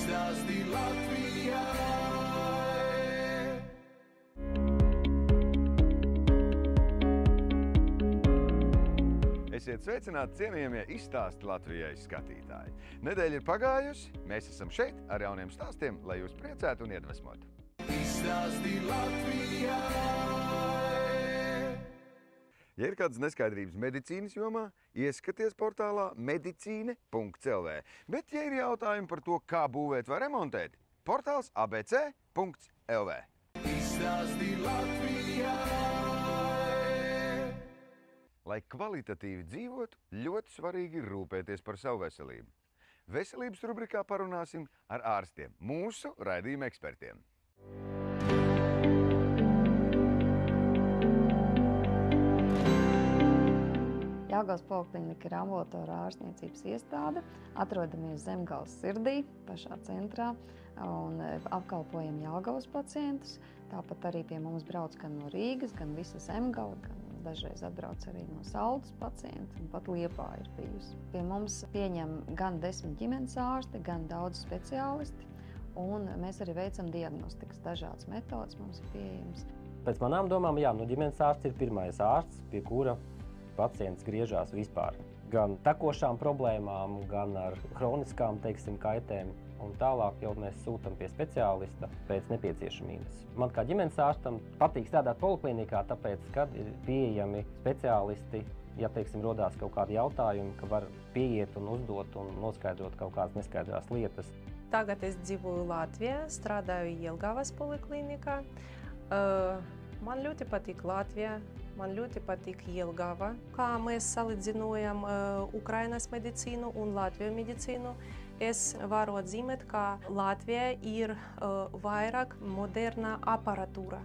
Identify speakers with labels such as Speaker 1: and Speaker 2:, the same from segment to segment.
Speaker 1: Izstāsti Latvijai! Esiet sveicināti, cienījamie Izstāsti Latvijai skatītāji. Nedēļa ir pagājusi, mēs esam šeit ar jauniem stāstiem, lai jūs priecētu un iedvesmotu. Izstāsti Latvijai! Ja ir kādas neskaidrības medicīnas jomā, ieskaties portālā medicīne.lv. Bet, ja ir jautājumi par to, kā būvēt vai remontēt, portāls abc.lv. Izstāsti Latvijai! Lai kvalitatīvi dzīvotu, ļoti svarīgi ir rūpēties par savu veselību. Veselības rubrikā parunāsim ar ārstiem, mūsu raidījuma ekspertiem.
Speaker 2: Jelgavas poliklinika ir ambulatora ārstniecības iestāde. Atrodamies Zemgales sirdī, pašā centrā, un apkalpojam Jelgavas pacientus. Tāpat arī pie mums brauc gan no Rīgas, gan visa Zemgale, gan dažreiz atbrauc arī no Saldus pacienti, un pat Liepāja ir bijusi. Pie mums pieņem gan 10 ģimenes ārsti, gan daudz speciālisti, un mēs arī veicam diagnostikas. Dažādas metodas mums ir pieejamas.
Speaker 3: Pēc manām domām, ģimenes ārsts ir pirmais ārsts, pie kura pacients griežās vispār. Gan tekošām problēmām, gan ar hroniskām, kaitēm. Un tālāk jau mēs sūtam pie speciālista pēc nepieciešamības. Man kā ģimenes ārstam patīk strādāt poliklinikā, tāpēc, kad ir pieejami speciālisti, ja, rodās kaut kādi jautājumi, ka var pieiet un uzdot un noskaidrot kaut kādas neskaidrās lietas.
Speaker 4: Tagad es dzīvoju Latvijā, strādāju Jelgavas poliklinikā. Man ļoti patīk Latvija, man ļoti patīk Jelgava. Kā mēs salīdzinājam Ukrainas medicīnu un Latvijas medicīnu, es varu atzīmēt, ka Latvijā ir vairāk moderna aparatūra.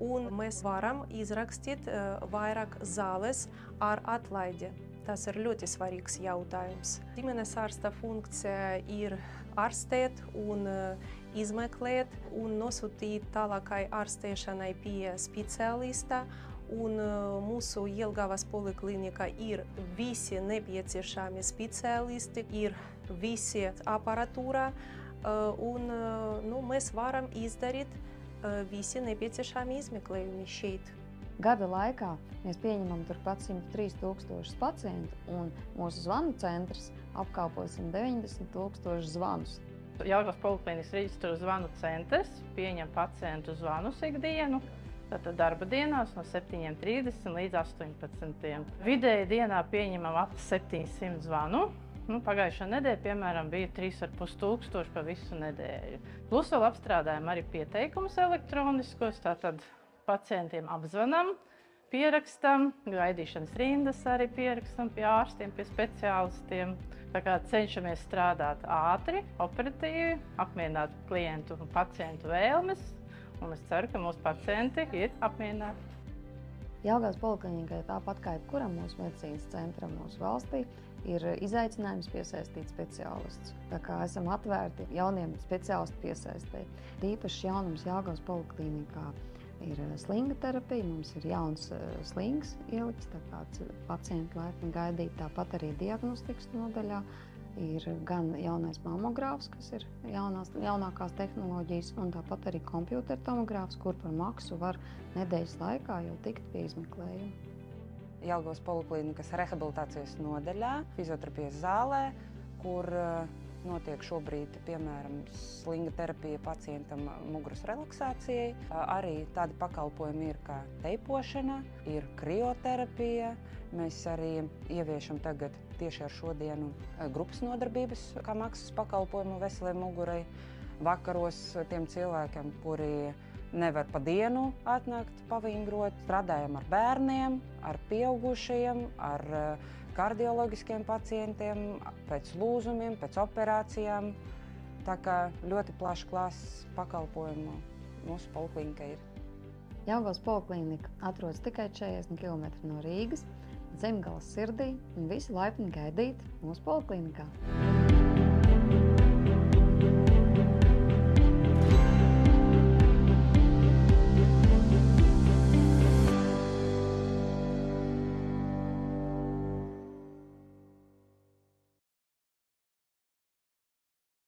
Speaker 4: Un mēs varam izrakstīt vairāk zāles ar atlaidi. Tas ir ļoti svarīgs jautājums. Ģimenes ārsta funkcija ir ārstēt un izmeklēt un nosūtīt tālākai ārstēšanai pie speciālista. Un mūsu Jelgavas poliklinika ir visi nepieciešami speciālisti, ir visi aparatūra, un mēs varam izdarīt visi nepieciešami izmeklējumi šeit.
Speaker 2: Gada laikā mēs pieņemam turpat 103 000 pacientu, un mūsu zvanu centrs apkalpo 190 000 zvanus.
Speaker 5: Jelgavas poliklinikas reģistru zvanu centrs pieņem pacientu zvanus ikdienu. Tātad darba dienās no 7:30 līdz 18. Vidēji dienā pieņemam ap 700 zvanu. Pagājušā nedēļa, piemēram, bija 3500 pa visu nedēļu. Plus vēl apstrādājam arī pieteikumus elektroniskos, tātad pacientiem apzvanam, pierakstam, gaidīšanas rindas arī pierakstam pie ārstiem, pie speciālistiem. Tā kā cenšamies strādāt ātri, operatīvi, apmierināt klientu un pacientu vēlmes. Un es ceru, ka mūsu pacienti ir apmierināti.
Speaker 2: Jelgavas poliklinikai, tāpat kā jebkuram mūsu medicīnas centram mūsu valstī, ir izaicinājums piesaistīt speciālistus. Tā kā esam atvērti jauniem speciālistu piesaistē. Īpašs jaunums Jelgavas poliklinikā ir slinga terapija. Mums ir jauns slings ielikts, tā kā pacienti laipni gaidīt. Tāpat arī diagnostikas nodaļā ir gan jaunais mamogrāfs, kas ir jaunākās tehnoloģijas, un tāpat arī kompjutertomogrāfs, kur par maksu var nedēļas laikā jau tikt pie izmeklējuma.
Speaker 6: Jelgavas poliklinikas rehabilitācijas nodaļā, fizioterapijas zālē, kur notiek šobrīd, piemēram, slinga terapija pacientam muguras relaksācijai. Arī tādi pakalpojumi ir kā teipošana, ir krioterapija. Mēs arī ieviešam tagad tieši ar šodienu grupas nodarbības kā maksas pakalpojumu veselai mugurai. Vakaros tiem cilvēkiem, kuri nevar pa dienu atnākt pavingrot. Strādājam ar bērniem, ar pieaugušajiem, ar kardioloģiskiem pacientiem, pēc lūzumiem, pēc operācijām. Tā kā ļoti plašs klāsts pakalpojumu mūsu poliklinikai ir.
Speaker 2: Jelgavas poliklinika atrodas tikai 40 km no Rīgas, Zemgales sirdī, un visi laipni gaidīti mūsu poliklinikā.